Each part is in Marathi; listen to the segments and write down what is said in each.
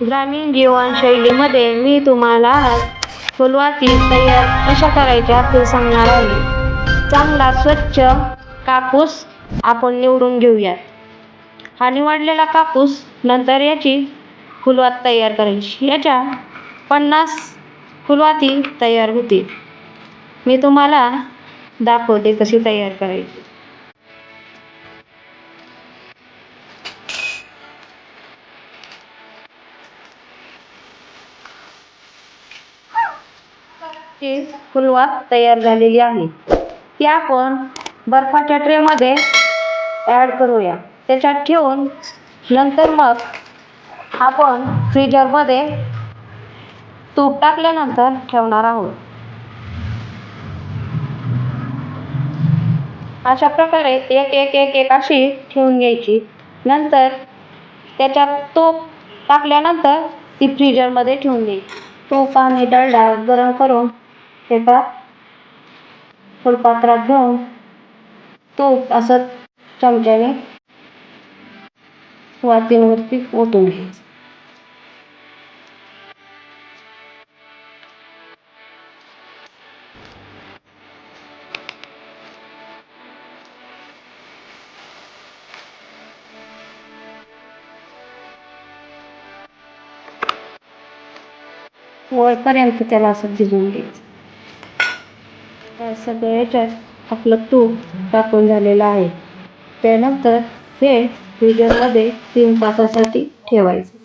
ग्रामीण जीवनशैलीमध्ये मी तुम्हाला आज फुलवाती तयार कशा करायच्या ते सांगणार आहे. चांगला स्वच्छ कापूस आपण निवडून घेऊयात. हा निवडलेला कापूस नंतर याची फुलवात तयार करायची. याच्या 50 फुलवाती तयार होतील. मी तुम्हाला दाखवते कशी तयार करायची. ची फुलवात तयार झालेली आहे. ती आपण बर्फाच्या ट्रेमध्ये ॲड करूया. त्याच्यात ठेवून नंतर मग आपण फ्रीजरमध्ये तूप टाकल्यानंतर ठेवणार आहोत. अशा प्रकारे एक एक एक एक अशी ठेवून घ्यायची. नंतर त्याच्यात तूप टाकल्यानंतर ती फ्रीजरमध्ये ठेवून द्यायची. तूप आणि डालडा गरम करून एका फुलपात्रात घेऊन तूप असं चमच्याने वातींवरती ओतून घ्यायचं. वरपर्यंत त्याला असं भिजवून घ्यायचं. त्या सगळ्या याच्यात आपलं तूप टाकून झालेलं आहे. त्यानंतर हे फ्रीजरमध्ये 3 तासासाठी ठेवायचं.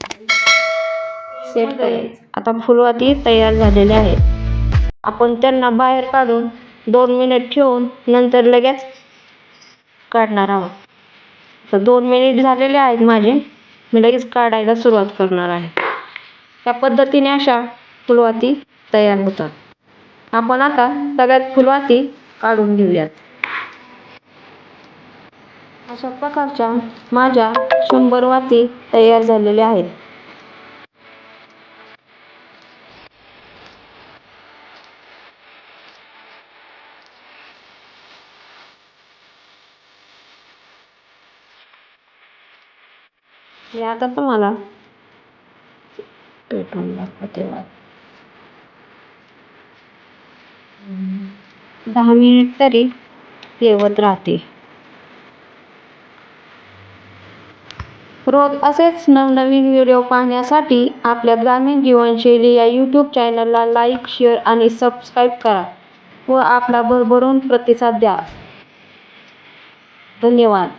सेट करायचं. आता फुलवाती तयार झालेल्या आहेत. आपण त्यांना बाहेर काढून 2 मिनिट ठेवून नंतर लगेच काढणार आहोत. तर 2 मिनिट झालेले आहेत माझे. मी लगेच काढायला सुरुवात करणार आहे. त्या पद्धतीने अशा फुलवाती तयार होतात. आपण आता सगळ्यात फुलवाती काढून घेऊयात. अशा प्रकारच्या माझ्या 100 वाती तयार झालेल्या आहेत. मी आता तुम्हाला पेटवून दाखवते. 10 मिनिट तरी ठेवत राहते. रोज असेच नवनवीन व्हिडिओ पाहण्यासाठी आपल्या ग्रामीण जीवनशैली या यूट्यूब चॅनलला लाईक, शेअर आणि सबस्क्राईब करा व आपला भरभरून प्रतिसाद द्या. धन्यवाद.